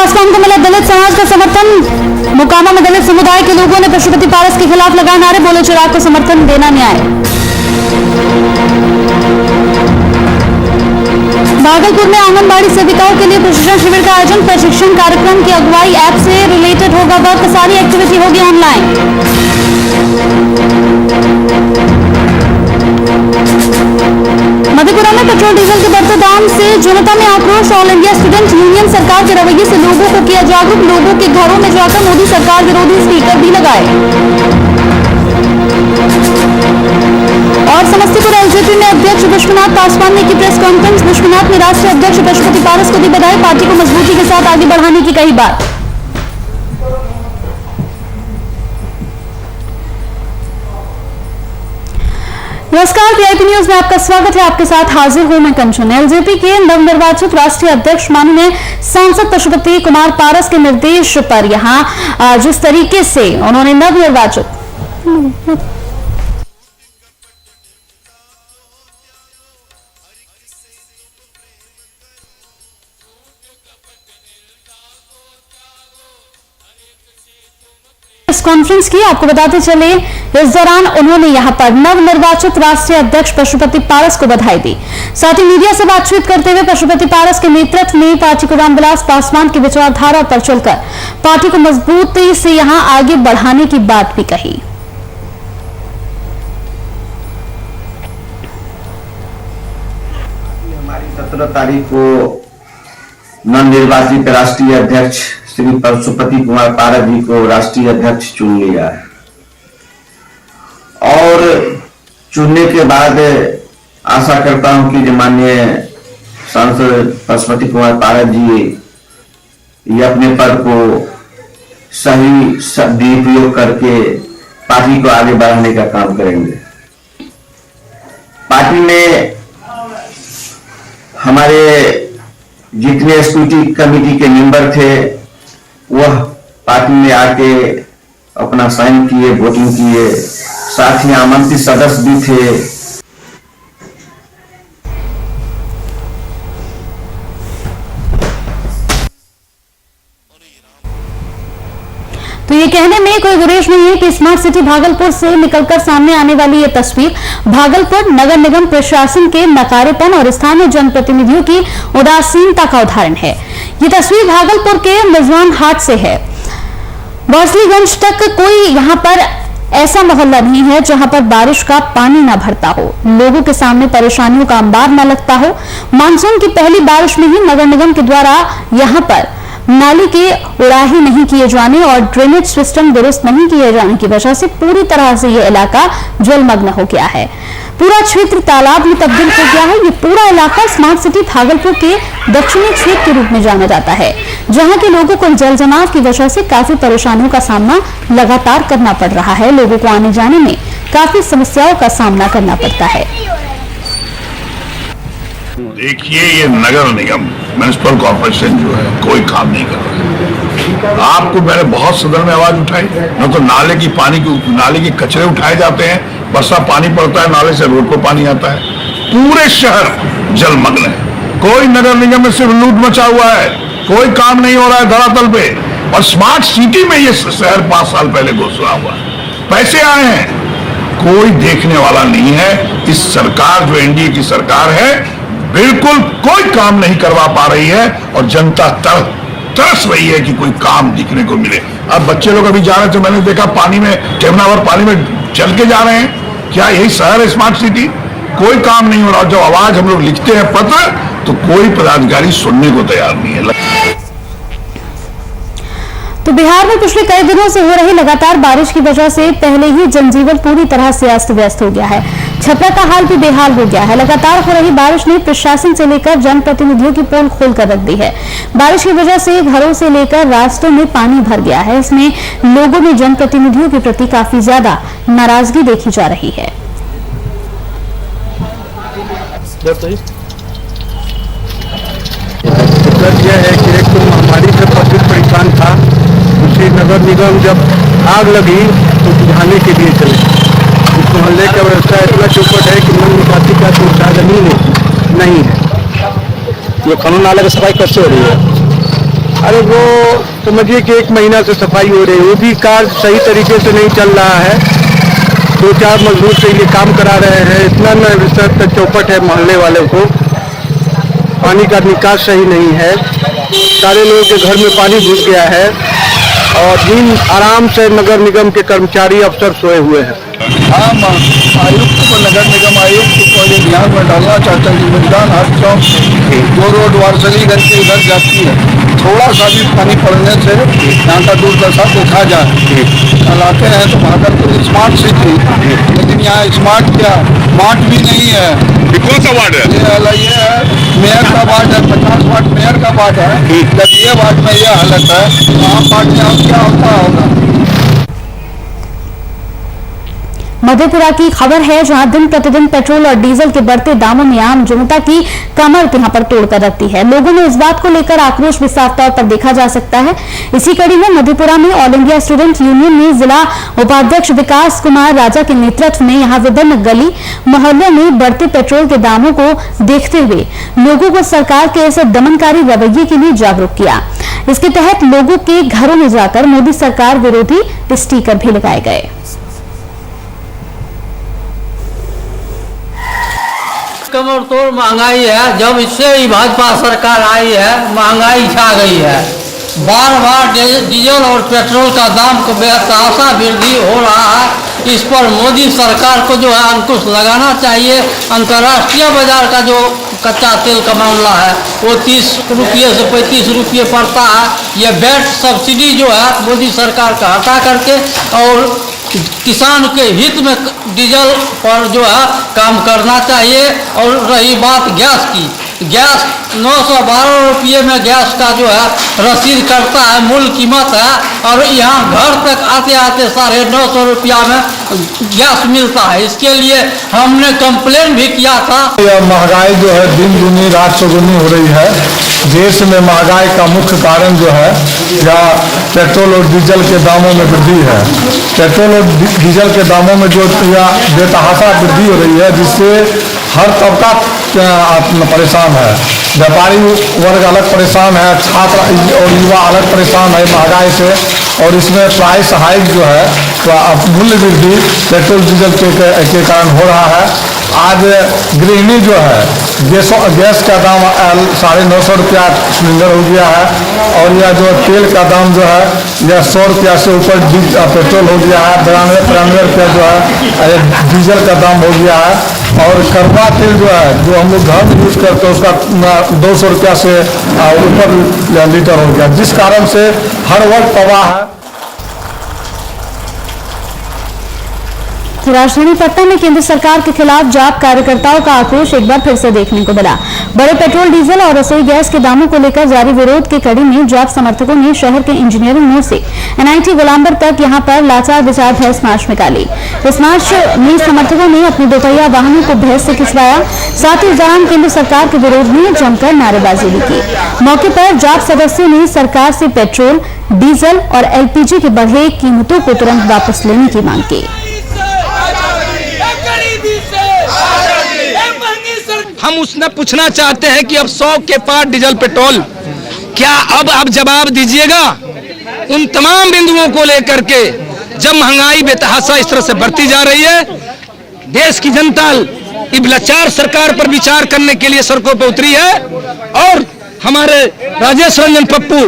पासवान को मिला दलित समाज का समर्थन। मोकामा में दलित समुदाय के लोगों ने पशुपति पारस के खिलाफ लगाए नारे, बोले चिराग को समर्थन देना न्याय। भागलपुर में आंगनबाड़ी सेविकाओं के लिए प्रशिक्षण शिविर का आयोजन। प्रशिक्षण कार्यक्रम की अगुवाई ऐप से रिलेटेड होगा वर्क, सारी एक्टिविटी होगी ऑनलाइन। मधेपुरा में पेट्रोल डीजल के बढ़ते दाम से जनता में आक्रोश। ऑल इंडिया स्टूडेंट यूनियन सरकार के रवैये से लोगों को किया जागरूक। लोगों के घरों में जाकर मोदी सरकार विरोधी स्पीकर भी लगाए। और समस्तीपुर एलजेपी में अध्यक्ष विश्वनाथ पासवान ने की प्रेस कॉन्फ्रेंस। विश्वनाथ ने राष्ट्रीय अध्यक्ष पशुपति पारस को दी बधाई, पार्टी को मजबूती के साथ आगे बढ़ाने की कही बात। नमस्कार, वीआईपी न्यूज में आपका स्वागत है। आपके साथ हाजिर हूं मैं कंचन। एलजेपी के नवनिर्वाचित राष्ट्रीय अध्यक्ष माननीय सांसद पशुपति कुमार पारस के निर्देश पर यहां जिस तरीके से उन्होंने नवनिर्वाचित कॉन्फ्रेंस की, आपको बताते चले इस दौरान उन्होंने यहां पर नवनिर्वाचित राष्ट्रीय अध्यक्ष पशुपति पारस को बधाई दी। साथ ही मीडिया से बातचीत करते हुए पशुपति पारस के नेतृत्व में पार्टी को रामविलास पासवान की विचारधारा पर चलकर पार्टी को मजबूती से यहां आगे बढ़ाने की बात भी कही। हमारी 17 तारीख को नवनिर्वाचित राष्ट्रीय अध्यक्ष श्री पशुपति कुमार पारस जी को राष्ट्रीय अध्यक्ष चुन लिया है और चुनने के बाद आशा करता हूं कि माननीय सांसद पशुपति कुमार पारस जी ये अपने पद को सही दुरुपयोग करके पार्टी को आगे बढ़ाने का काम करेंगे। पार्टी में हमारे जितने एग्जीक्यूटिव कमेटी के मेंबर थे वह पार्टी में आके अपना साइन किए, वोटिंग किए, साथ ही आमंत्रित सदस्य भी थे। तो ये कहने में कोई गुरेज नहीं है कि स्मार्ट सिटी भागलपुर से निकलकर सामने आने वाली ये तस्वीर भागलपुर नगर निगम प्रशासन के नकारेपन और स्थानीय जनप्रतिनिधियों की उदासीनता का उदाहरण है। ये तस्वीर भागलपुर के मिजवान हाट से है। वासलीगंज तक कोई यहाँ पर ऐसा मोहल्ला नहीं है जहां पर बारिश का पानी ना भरता हो, लोगों के सामने परेशानियों का अंबार न लगता हो। मानसून की पहली बारिश में ही नगर निगम के द्वारा यहाँ पर नाली के उड़ाही नहीं किए जाने और ड्रेनेज सिस्टम दुरुस्त नहीं किए जाने की वजह से पूरी तरह से ये इलाका जलमग्न हो गया है। पूरा क्षेत्र तालाब में तब्दील हो गया है। ये पूरा इलाका स्मार्ट सिटी भागलपुर के दक्षिणी क्षेत्र के रूप में जाना जाता है, जहां के लोगों को जल जमाव की वजह से काफी परेशानियों का सामना लगातार करना पड़ रहा है। लोगों को आने जाने में काफी समस्याओं का सामना करना पड़ता है। देखिए, ये नगर निगम म्युनिसिपल कॉर्पोरेशन जो है कोई काम नहीं कर रहा है। आपको मैंने बहुत सदन में आवाज उठाई, न तो नाले के कचरे उठाए जाते हैं, बरसा पानी पड़ता है, नाले से रोड पर पानी आता है, पूरे शहर जलमग्न है। कोई नगर निगम में सिर्फ लूट मचा हुआ है, कोई काम नहीं हो रहा है धरातल पे। और स्मार्ट सिटी में ये शहर 5 साल पहले घोषणा हुआ, पैसे आए हैं, कोई देखने वाला नहीं है। इस सरकार जो एनडीए की सरकार है बिल्कुल कोई काम नहीं करवा पा रही है और जनता तरस रही है कि कोई काम दिखने को मिले। अब बच्चे लोग अभी जा रहे थे, मैंने देखा पानी में टेमनावर पानी में चल के जा रहे हैं। क्या यही शहर है स्मार्ट सिटी? कोई काम नहीं हो रहा। जो आवाज हम लोग लिखते हैं पत्र, तो कोई पदाधिकारी सुनने को तैयार नहीं है। तो बिहार में पिछले कई दिनों से हो रही लगातार बारिश की वजह से पहले ही जनजीवन पूरी तरह से अस्त व्यस्त हो गया है। छपरा का हाल भी बेहाल हो गया है। लगातार हो रही बारिश ने प्रशासन से लेकर जनप्रतिनिधियों की पोल खोल कर रख दी है। बारिश की वजह से घरों से लेकर रास्तों में पानी भर गया है। इसमें लोगों में जनप्रतिनिधियों के प्रति काफी ज्यादा नाराजगी देखी जा रही है। यह है कि एक तो महामारी से पब्लिक परेशान था, दूसरी नगर निगम जब आग लगी तो बुझाने के लिए चले। इस मोहल्ले का व्यवस्था इतना चौपट है कि मन निकासी का कोई साधन ही नहीं है। ये कानून नाले की सफाई कैसे हो रही है? अरे वो समझिए कि 1 महीना से सफाई हो रही है, वो भी कार्य सही तरीके से नहीं चल रहा है। 2-4 मजदूर से ये काम करा रहे हैं। इतना न चौपट है मोहल्ले वाले को, पानी का निकास सही नहीं है, सारे लोगों के घर में पानी घुस गया है और दिन आराम से नगर निगम के कर्मचारी अफसर सोए हुए हैं। हम आयुक्त को, नगर निगम आयुक्त को ये ध्यान में डालना चाहते हैं कि मैदान हर चौक जो रोड वारसलीगंज के इधर जाती है, थोड़ा सा भी पानी पड़ने से यहाँ का दुर्दशा देखा जाए। कल आते हैं तो भागलपुर स्मार्ट सिटी, लेकिन यहाँ स्मार्ट क्या मार्ट भी नहीं है। कौन सा वार्ड है? ये है मेयर का वार्ड है, 50 वार्ड मेयर का वार्ड है। जब ये वार्ड में ये हालत है तो आम पार्टी क्या होता होगा। मधेपुरा की खबर है, जहां दिन प्रतिदिन पेट्रोल और डीजल के बढ़ते दामों ने आम जनता की कमर यहां पर तोड़कर रखती है। लोगों में इस बात को लेकर आक्रोश भी साफ तौर पर देखा जा सकता है। इसी कड़ी में मधेपुरा में ऑल इंडिया स्टूडेंट यूनियन ने जिला उपाध्यक्ष विकास कुमार राजा के नेतृत्व में यहां विभिन्न गली मोहल्लों में बढ़ते पेट्रोल के दामों को देखते हुए लोगों को सरकार के ऐसे दमनकारी रवैये के लिए जागरूक किया। इसके तहत लोगों के घरों में जाकर मोदी सरकार विरोधी स्टीकर भी लगाए गए। कमर तोड़ महंगाई है। जब इससे ही भाजपा सरकार आई है, महंगाई छा गई है। बार बार डीजल और पेट्रोल का दाम को बेतहाशा वृद्धि हो रहा है। इस पर मोदी सरकार को जो है अंकुश लगाना चाहिए। अंतर्राष्ट्रीय बाजार का जो कच्चा तेल का मामला है वो 30 रुपये से 35 रुपये पड़ता है। ये वैट सब्सिडी जो है मोदी सरकार का हटा करके और किसान के हित में डीजल पर जो है काम करना चाहिए। और रही बात गैस की, गैस 912 रुपये में गैस का जो है रसीद करता है, मूल कीमत है, और यहाँ घर तक आते आते 950 रुपया में गैस मिलता है। इसके लिए हमने कंप्लेन भी किया था। यह महंगाई जो है दिन दुनी रात चौगुनी हो रही है। देश में महंगाई का मुख्य कारण जो है या पेट्रोल और डीजल के दामों में वृद्धि है। पेट्रोल और डीजल के दामों में जो बेतहाशा वृद्धि हो रही है, जिससे हर तबका परेशान है। व्यापारी वर्ग अलग परेशान है, छात्र और युवा अलग परेशान है महंगाई से। और इसमें प्राइस हाइक जो है तो मूल्य वृद्धि पेट्रोल डीजल के कारण हो रहा है। आज गृहिणी जो है गैस का दाम 950 रुपया सिलेंडर हो गया है। और यह जो तेल का दाम जो है यह 100 रुपया से ऊपर पेट्रोल हो गया है। 92 रुपया जो है डीजल का दाम हो गया है। और कड़वा तेल जो है जो हम लोग घर में यूज करते हैं उसका 200 रुपया से ऊपर लीटर हो गया, जिस कारण से हर वर्ग तबाह है। राजधानी पटना में केंद्र सरकार के खिलाफ जाप कार्यकर्ताओं का आक्रोश एक बार फिर से देखने को मिला। बड़े पेट्रोल डीजल और रसोई गैस के दामों को लेकर जारी विरोध की कड़ी में जाप समर्थकों ने शहर के इंजीनियरिंग मोड़ से NIT गुलामबर तक यहां पर लाचार विचार भैंस मार्च निकाली। इस मार्च में समर्थकों ने अपने दोपहिया वाहनों को भैंस से खिंचवाया। साथ ही इस दौरान केंद्र सरकार के विरोध में जमकर नारेबाजी भी की। मौके पर जाप सदस्यों ने सरकार से पेट्रोल, डीजल और LPG की बढ़े कीमतों को तुरंत वापस लेने की मांग की। हम उसने पूछना चाहते हैं कि अब 100 के पार डीजल पेट्रोल, क्या अब आप जवाब दीजिएगा उन तमाम बिंदुओं को लेकर के। जब महंगाई बेतहाशा इस तरह से बढ़ती जा रही है, देश की जनता इस लाचार सरकार पर विचार करने के लिए सड़कों पर उतरी है। और हमारे राजेश रंजन पप्पू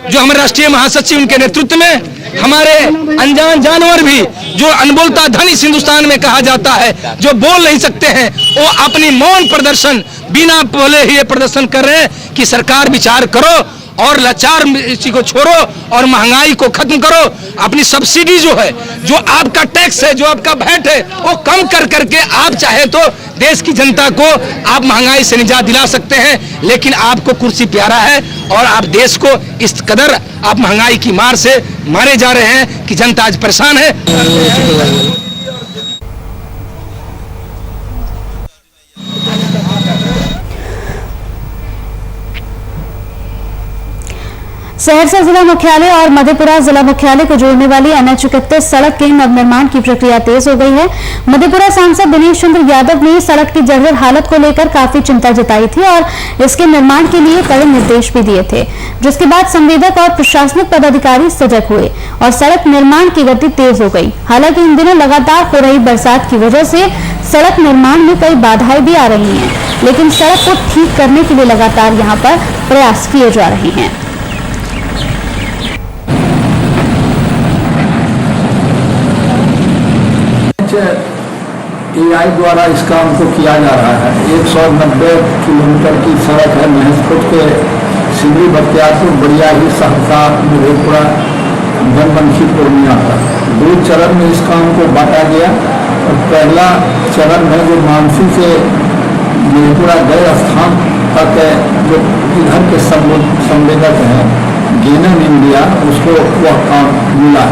जो हमारे राष्ट्रीय महासचिव, उनके नेतृत्व में हमारे अनजान जानवर भी जो अनबोलता धन इस हिंदुस्तान में कहा जाता है, जो बोल नहीं सकते हैं, वो अपनी मौन प्रदर्शन बिना बोले ही ये प्रदर्शन कर रहे हैं कि सरकार विचार करो और लाचार इसी को छोड़ो और महंगाई को खत्म करो। अपनी सब्सिडी जो है, जो आपका टैक्स है, जो आपका वैट है, वो कम कर करके आप चाहे तो देश की जनता को आप महंगाई से निजात दिला सकते हैं। लेकिन आपको कुर्सी प्यारा है और आप देश को इस कदर आप महंगाई की मार से मारे जा रहे हैं कि जनता आज परेशान है। सहरसा जिला मुख्यालय और मधेपुरा जिला मुख्यालय को जोड़ने वाली NH 31 सड़क के नवनिर्माण की प्रक्रिया तेज हो गई है। मधेपुरा सांसद दिनेश चंद्र यादव ने सड़क की जर्जर हालत को लेकर काफी चिंता जताई थी और इसके निर्माण के लिए कड़े निर्देश भी दिए थे, जिसके बाद संवेदक और प्रशासनिक पदाधिकारी सजग हुए और सड़क निर्माण की गति तेज हो गई। हालांकि इन दिनों लगातार हो रही बरसात की वजह से सड़क निर्माण में कई बाधाएं भी आ रही हैं, लेकिन सड़क को ठीक करने के लिए लगातार यहाँ पर प्रयास किए जा रहे हैं। AI द्वारा इस काम को किया जा रहा है। 190 किलोमीटर की सड़क है महेशपुर के सिमरी बख्तियारपुर बड़ियाही सहरसा मधेपुरा जनबंशी पूर्णिया तक 2 चरण में इस काम को बांटा गया और पहला चरण है जो मानसी से मधेपुरा गए स्थान तक जो इधर के संवेदक हैं गेनन इंडिया उसको वह काम मिला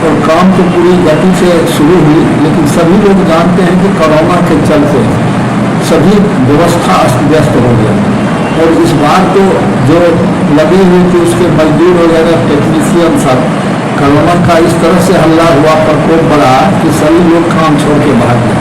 और काम तो पूरी गति से शुरू हुई, लेकिन सभी लोग जानते हैं कि कोरोना के चलते सभी व्यवस्था अस्त व्यस्त हो गया और इस बार तो जो लगे हुए थे उसके मजदूर वगैरह टेक्नीशियन सब कोरोना का इस तरह से हल्ला हुआ प्रकोप बढ़ा कि सभी लोग काम छोड़ के भाग गए।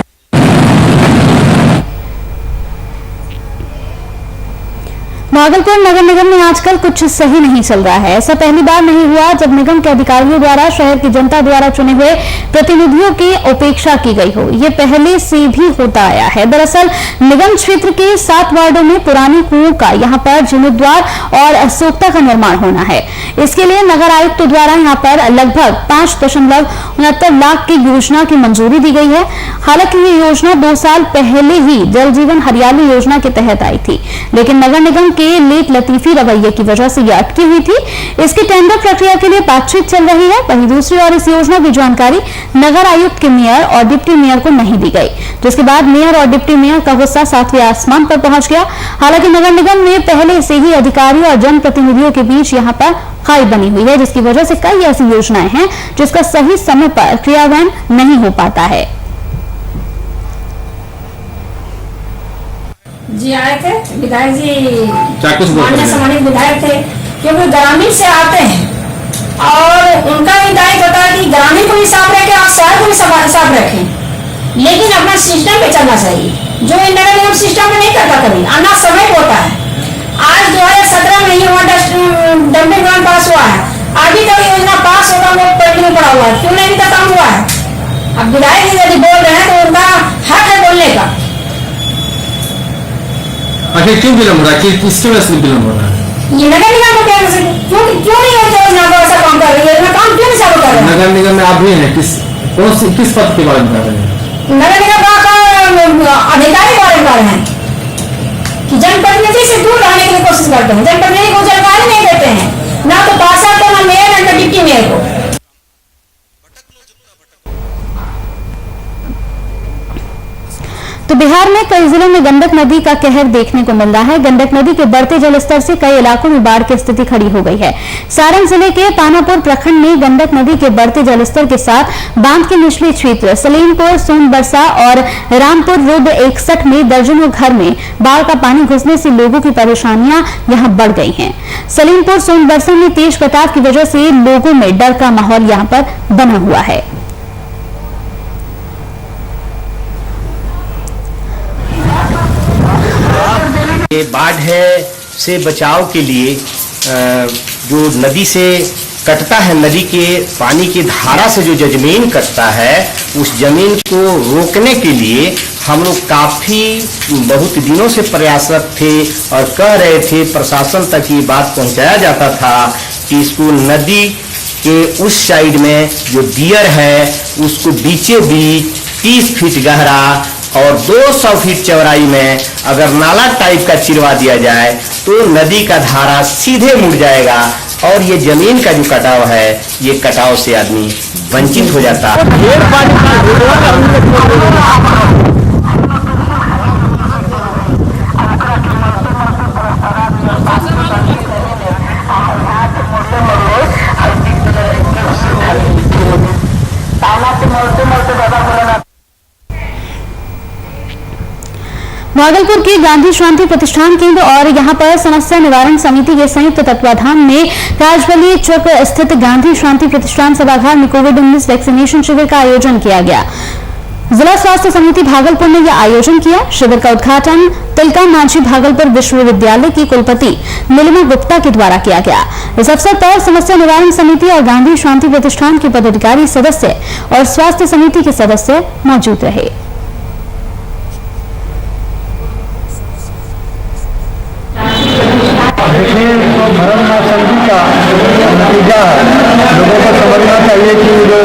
भागलपुर नगर निगम में आजकल कुछ सही नहीं चल रहा है। ऐसा पहली बार नहीं हुआ जब निगम के अधिकारियों द्वारा शहर की जनता द्वारा चुने हुए प्रतिनिधियों की उपेक्षा की गई हो। ये पहले से भी होता आया है। दरअसल निगम क्षेत्र के 7 वार्डों में पुराने कुओं का यहाँ पर जीर्णोद्धार और सोख्ता का निर्माण होना है। इसके लिए नगर आयुक्त द्वारा यहाँ पर लगभग 5.69 लाख की योजना की मंजूरी दी गई है। हालांकि ये योजना 2 साल पहले ही जल जीवन हरियाली योजना के तहत आई थी, लेकिन नगर निगम के लेट लतीफी रवैये की वजह से यह अटकी हुई थी। इसकी टेंडर प्रक्रिया के लिए बातचीत चल रही है। वहीं दूसरी ओर इस योजना की जानकारी नगर आयुक्त के मेयर और डिप्टी मेयर को नहीं दी गई, जिसके बाद मेयर और डिप्टी मेयर का गुस्सा 7वें आसमान पर पहुंच गया। हालांकि नगर निगम में पहले से ही अधिकारियों और जनप्रतिनिधियों के बीच यहाँ पर खाई बनी हुई है, जिसकी वजह से कई ऐसी योजनाएं हैं जिसका सही समय पर क्रियान्वयन नहीं हो पाता है। जी आए थे विधायक जी, माननीय सम्मानित विधायक थे, क्योंकि ग्रामीण से आते हैं और उनका भी दायित्व होता है कि ग्रामीण को भी साफ रखें और शहर को भी साफ रखें, लेकिन अपना सिस्टम पे चलना चाहिए, जो इन नगर निगम सिस्टम में नहीं करता कभी अन्ना समय होता है। आज 2017 में ही डंपिंग ग्राउंड पास हुआ है, अभी तक योजना पास होगा वो पेंडिंग में पड़ा हुआ है, क्यों नहीं तक काम हुआ है? अब विधायक जी यदि बोल रहे हैं तो उनका हक है बोलने का। आखिर क्यों विलम्ब हो रहा है? किसकी वजह से विलम्ब हो रहा है? ये नगर निगम को क्यों नहीं योजना को ऐसा काम कर रही है? काम क्यों नहीं चालू कर रहे हैं? नगर निगम में आप भी हैं, किस पद के बारे में कर रहे हैं? नगर निगम का अधिकारी बारे में हैं कि जनप्रतिनिधि से दूर रहने की कोशिश करते हैं, जनप्रतिनिधि को जानकारी नहीं देते हैं, ना तो पार्षद को, ना मेयर, ना डिप्टी मेयर को। तो बिहार में कई जिलों में गंडक नदी का कहर देखने को मिल रहा है। गंडक नदी के बढ़ते जलस्तर से कई इलाकों में बाढ़ की स्थिति खड़ी हो गई है। सारण जिले के पानापुर प्रखंड में गंडक नदी के बढ़ते जलस्तर के साथ बांध के निचले क्षेत्र सलीमपुर, सोनबरसा और रामपुर रोड 61 में दर्जनों घर में बाढ़ का पानी घुसने से लोगों की परेशानियां यहां बढ़ गई हैं। सलीमपुर, सोनबरसा में तेज कटाव की वजह से लोगों में डर का माहौल यहां पर बना हुआ है। ये बाढ़ है से बचाव के लिए जो नदी से कटता है, नदी के पानी की धारा से जो जमीन कटता है, उस जमीन को रोकने के लिए हम लोग काफ़ी बहुत दिनों से प्रयासरत थे और कह रहे थे, प्रशासन तक ये बात पहुंचाया जाता था कि इसको नदी के उस साइड में जो दियर है उसको बीचे बीच 30 फीट गहरा और 200 फीट चौड़ाई में अगर नाला टाइप का चिरवा दिया जाए तो नदी का धारा सीधे मुड़ जाएगा और ये जमीन का जो कटाव है, ये कटाव से आदमी वंचित हो जाता है। भागलपुर के गांधी शांति प्रतिष्ठान केंद्र और यहां पर समस्या निवारण समिति के संयुक्त तत्वाधान में राजबली चौक स्थित गांधी शांति प्रतिष्ठान सभागार में कोविड-19 वैक्सीनेशन शिविर का आयोजन किया गया। जिला स्वास्थ्य समिति भागलपुर ने यह आयोजन किया। शिविर का उद्घाटन तिलका मांझी भागलपुर विश्वविद्यालय की कुलपति नीलिमा गुप्ता के द्वारा किया गया। इस अवसर पर समस्या निवारण समिति और गांधी शांति प्रतिष्ठान के पदाधिकारी, सदस्य और स्वास्थ्य समिति के सदस्य मौजूद रहे। नतीजा है। लोगों को समझना चाहिए कि जो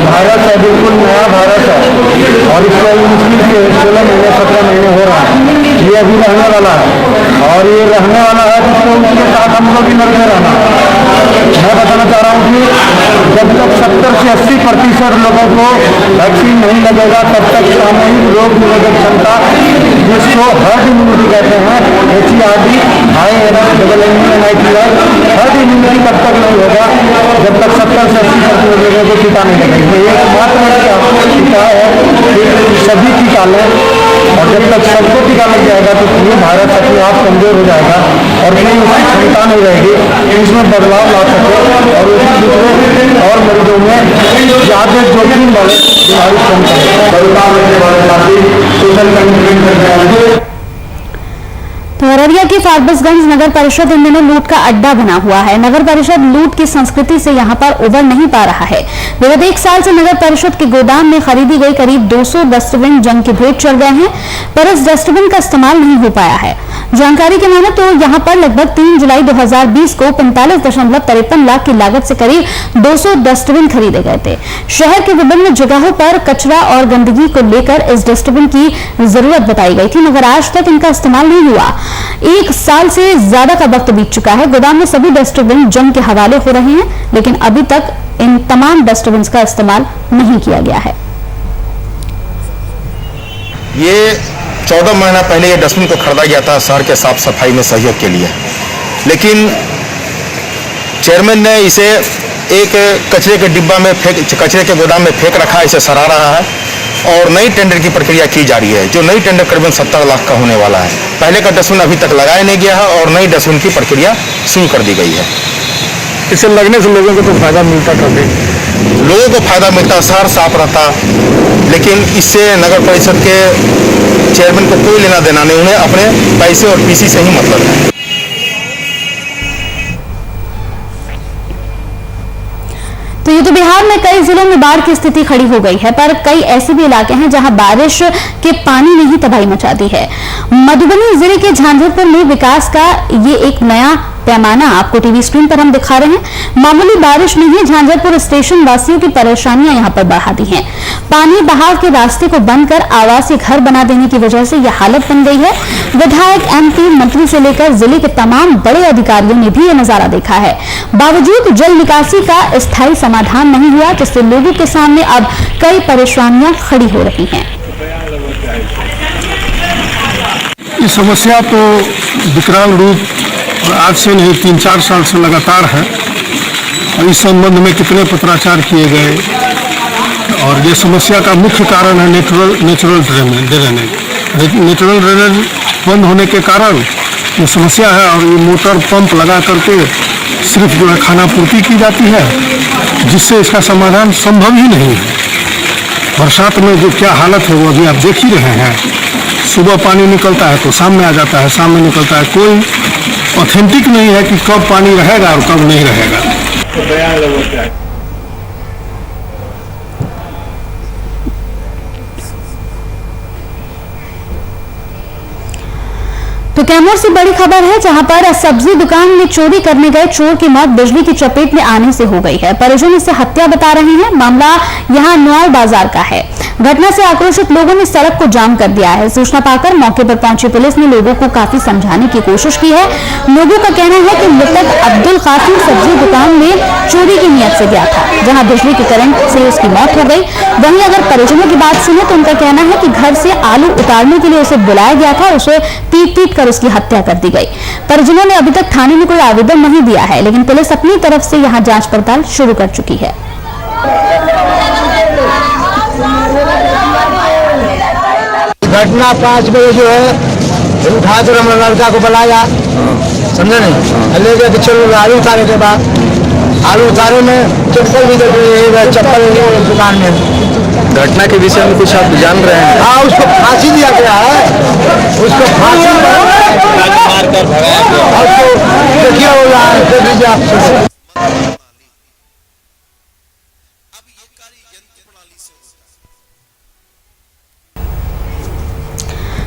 भारत है बिल्कुल नया भारत है और इसमें मुश्किल के 16 महीने 17 महीने हो रहा है। ये अभी रहने वाला है और ये रहने वाला है जिसको उसके साथ हम लोग भी लड़ते रहना। मैं बताना चाह रहा हूँ कि जब तक 70 से 80% लोगों को वैक्सीन नहीं लगेगा तब तक सामूहिक रोग निरोधक क्षमता, जिसको हर्ड इम्यूनिटी कहते हैं, HERD, हर्ड इम्यूनिटी तब तक नहीं होगा जब तक 70 से 80% लोगों को टीका नहीं लगेगा। ये एकमात्र टीका है कि सभी टीका लें और जब तक सबको टीका लग जाएगा तो पूरे भारत अपने आप कमजोर हो जाएगा और कोई उसकी क्षमता नहीं रहेगी इसमें बदलाव ला सके और उसी दूसरे और मरीजों में ज़्यादा जोखिम वाले बीमारी कम करें। तो अररिया के फारबिसगंज नगर परिषद इन दिनों लूट का अड्डा बना हुआ है। नगर परिषद लूट की संस्कृति से यहां पर उबर नहीं पा रहा है। विगत 1 साल से नगर परिषद के गोदाम में खरीदी गई करीब 200 डस्टबिन जंग की भेंट चढ़ गए हैं, पर इस डस्टबिन का इस्तेमाल नहीं हो पाया है। जानकारी के माने तो यहां पर लगभग 3 जुलाई 2020 को 45.53 लाख की लागत से करीब 200 डस्टबिन खरीदे गए थे। शहर के विभिन्न जगहों पर कचरा और गंदगी को लेकर इस डस्टबिन की जरूरत बताई गई थी, मगर आज तक इनका इस्तेमाल नहीं हुआ। 1 साल से ज्यादा का वक्त बीत चुका है। गोदाम में सभी डस्टबिन जंग के हवाले हो रहे हैं, लेकिन अभी तक इन तमाम डस्टबिन का इस्तेमाल नहीं किया गया है। ये 14 महीना पहले ये डस्टबिन को खरीदा गया था शहर के साफ सफाई में सहयोग के लिए, लेकिन चेयरमैन ने इसे एक कचरे के डिब्बा में कचरे के गोदाम में फेंक रखा, इसे सरा रहा है और नई टेंडर की प्रक्रिया की जा रही है, जो नई टेंडर करीबन 70 लाख का होने वाला है। पहले का डस्टबिन अभी तक लगाया नहीं गया है और नई डस्टबिन की प्रक्रिया शुरू कर दी गई है। इसे लगने से लोगों को तो फायदा मिलता, काफी लोगों को फायदा मिलता, शहर साफ रहता, लेकिन इससे नगर परिषद के चेयरमैन को कोई लेना देना नहीं, उन्हें अपने पैसे और पीसी से ही मतलब है। तो ये तो बिहार में कई जिलों में बाढ़ की स्थिति खड़ी हो गई है, पर कई ऐसे भी इलाके हैं जहां बारिश के पानी ने ही तबाही मचा दी है। मधुबनी जिले के झांझरपुर में विकास का ये एक नया पैमाना आपको टीवी स्क्रीन पर हम दिखा रहे हैं। मामूली बारिश ने ही झांझरपुर स्टेशन वासियों की परेशानियां यहां पर बढ़ा दी हैं। पानी बहाव के रास्ते को बंद कर आवासीय घर बना देने की वजह से यह हालत बन गई है। विधायक, MP, मंत्री से लेकर जिले के तमाम बड़े अधिकारियों ने भी यह नजारा देखा है। बावजूद जल निकासी का स्थायी समाधान नहीं हुआ, जिससे लोगों के सामने अब कई परेशानियां खड़ी हो रही हैं। ये समस्या तो विकराल रूप आज से नहीं 3-4 साल से लगातार है और इस संबंध में कितने पत्राचार किए गए और ये समस्या का मुख्य कारण है नेचुरल ड्रेनेज। नेचुरल ड्रेनेज बंद होने के कारण ये समस्या है और ये मोटर पंप लगा करके सिर्फ जो है खानापूर्ति की जाती है, जिससे इसका समाधान संभव ही नहीं है। बरसात में जो क्या हालत है वो अभी आप देख ही रहे हैं। सुबह पानी निकलता है तो शाम में आ जाता है, शाम में निकलता है। कोई ऑथेंटिक नहीं है कि कब पानी रहेगा और कब नहीं रहेगा। तो कैमूर से बड़ी खबर है, जहां पर सब्जी दुकान में चोरी करने गए चोर की मौत बिजली की चपेट में आने से हो गई है। परिजन इसे हत्या बता रहे हैं। मामला यहां न्याय बाजार का है। घटना से आक्रोशित लोगों ने सड़क को जाम कर दिया है। सूचना पाकर मौके पर पहुंची पुलिस ने लोगों को काफी समझाने की कोशिश की है। लोगों का कहना है कि मृतक अब्दुल कासिम सब्जी दुकान में चोरी की नियत से गया था, जहां बिजली के करंट से उसकी मौत हो गई। वहीं अगर परिजनों की बात सुने तो उनका कहना है कि घर से आलू उतारने के लिए उसे बुलाया गया था, उसे पीट कर उसकी हत्या कर दी गई। परिजनों ने अभी तक थाने में कोई आवेदन नहीं दिया है, लेकिन पुलिस अपनी तरफ से यहां जांच पड़ताल शुरू कर चुकी है। घटना 5 बजे जो है उठा कर हमने लड़का को बुलाया, समझे नहीं, ले गए तो चलो आलू उतारे के बाद आलू उतारे में चप्पल भी चप्पल दुकान में। घटना के विषय में कुछ आप जान रहे हैं? हाँ, उसको फांसी दिया गया है, उसको फांसी मारकर भगाया गया। देखिए हो रहा है, देख लीजिए आप।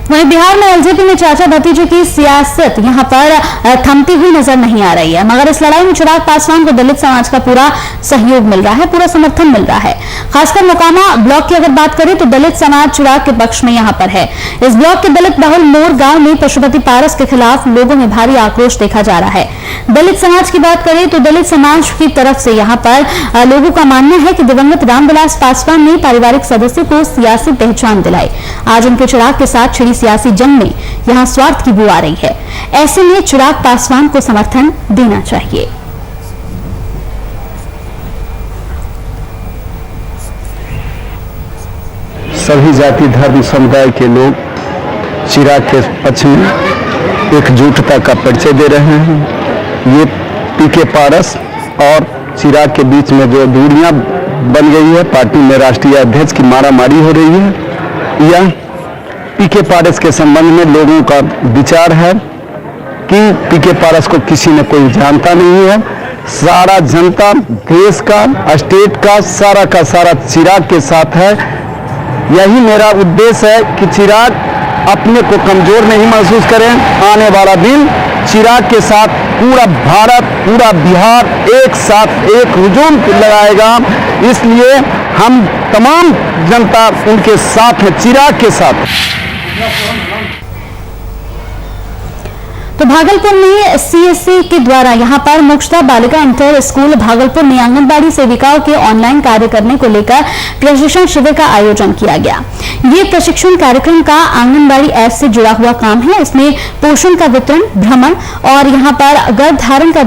वहीं बिहार में एलजेपी में चाचा भतीजे की सियासत यहां पर थमती हुई नजर नहीं आ रही है, मगर इस लड़ाई में चिराग पासवान को दलित समाज का पूरा सहयोग मिल रहा है, पूरा समर्थन मिल रहा है। खासकर मोकामा ब्लॉक की अगर बात करें तो दलित समाज चिराग के पक्ष में यहां पर है। इस ब्लॉक के दलित बहुल मोर गांव में पशुपति पारस के खिलाफ लोगों में भारी आक्रोश देखा जा रहा है। दलित समाज की बात करें तो दलित समाज की तरफ से यहां पर लोगों का मानना है कि दिवंगत रामविलास पासवान ने पारिवारिक सदस्य को सियासी पहचान दिलाई। आज उनके चिराग के साथ छिड़ी सियासी जंग में यहां स्वार्थ की बू आ रही है। ऐसे में चिराग पासवान को समर्थन देना चाहिए। सभी जाति धर्म समुदाय के लोग चिराग के पक्ष में एकजुटता का परिचय दे रहे हैं। ये पीके पारस और चिराग के बीच में जो दूरियां बन गई है, पार्टी में राष्ट्रीय अध्यक्ष की मारामारी हो रही है, यह पीके पारस के संबंध में लोगों का विचार है कि पीके पारस को किसी ने कोई जानता नहीं है। सारा जनता देश का, स्टेट का सारा चिराग के साथ है। यही मेरा उद्देश्य है कि चिराग अपने को कमजोर नहीं महसूस करें। आने वाला दिन चिराग के साथ पूरा भारत, पूरा बिहार एक साथ एक हुजूम लगाएगा। इसलिए हम तमाम जनता उनके साथ है, चिराग के साथ। तो भागलपुर में सीएससी के द्वारा यहां पर मोक्षदा बालिका इंटर स्कूल भागलपुर में आंगनबाड़ी सेविकाओं के ऑनलाइन कार्य करने को लेकर प्रशिक्षण शिविर का आयोजन किया गया। ये प्रशिक्षण कार्यक्रम का आंगनबाड़ी ऐप से जुड़ा हुआ काम है। इसमें पोषण का वितरण, भ्रमण और यहां पर गर्भधारण का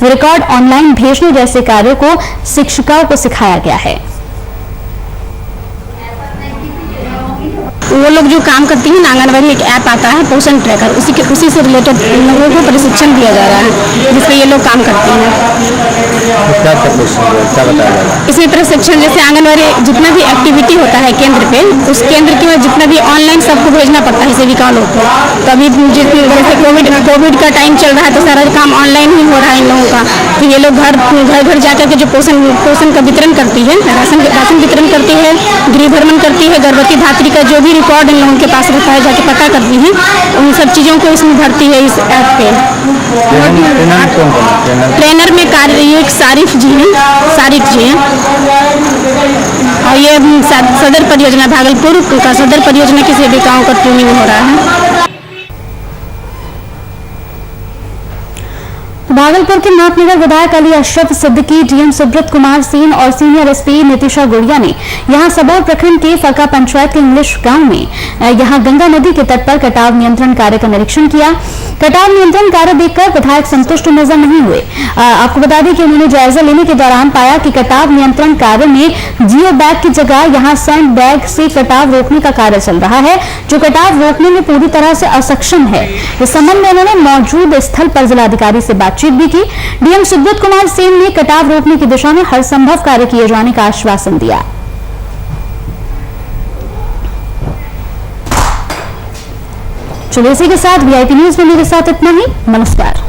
रिकॉर्ड ऑनलाइन भेजने जैसे कार्यों को शिक्षिकाओं को सिखाया गया है। वो लोग जो काम करती हैं, आंगनबाड़ी एक ऐप आता है पोषण ट्रैकर, उसी से रिलेटेड लोगों को प्रशिक्षण दिया जा रहा है, जिसपे ये लोग काम करती हैं। क्या बताया जा रहा है? इसमें प्रशिक्षण जैसे आंगनबाड़ी जितना भी एक्टिविटी होता है केंद्र पे, उस केंद्र की जितना भी ऑनलाइन सबको भेजना पड़ता है सेविकाओं लोग को। तो अभी जैसे कोविड का टाइम चल रहा है तो सारा काम ऑनलाइन ही हो रहा है इन लोगों का। तो ये लोग घर जाकर के जो पोषण का वितरण करती है, राशन वितरण करती है, गृह भ्रमण करती है, गर्भवती धात्री का जो भी रिकॉर्ड इन लोगों के पास रहता है जाके पता करती हैं, उन सब चीज़ों को इसमें भरती है इस ऐप पे। ट्रेनर में एक सारिफ जी हैं, और ये सदर परियोजना भागलपुर का सदर परियोजना की सेविकाओं का ट्रेनिंग हो रहा है। भागलपुर के नाथनगर विधायक अली अशरफ सिद्दीकी, डीएम सुब्रत कुमार सेन और सीनियर एसपी नितिशा गुड़िया ने यहां सबौर प्रखंड के फरका पंचायत के इंग्लिश गांव में यहां गंगा नदी के तट पर कटाव नियंत्रण कार्य का निरीक्षण किया। कटाव नियंत्रण कार्य देखकर विधायक संतुष्ट नजर नहीं हुए। आपको बता दें कि उन्होंने जायजा लेने के दौरान पाया कि कटाव नियंत्रण कार्य में जियो बैग की जगह यहां सैंड बैग से कटाव रोकने का कार्य चल रहा है, जो कटाव रोकने में पूरी तरह से असक्षम है। इस संबंध में उन्होंने मौजूद स्थल पर जिलाधिकारी से बातचीत भी की। डीएम सुब्रत कुमार सेन ने कटाव रोकने की दिशा में हर संभव कार्य किए जाने का आश्वासन दिया। चलिए इसी के साथ वीआईपी न्यूज में मेरे साथ इतना ही। नमस्कार।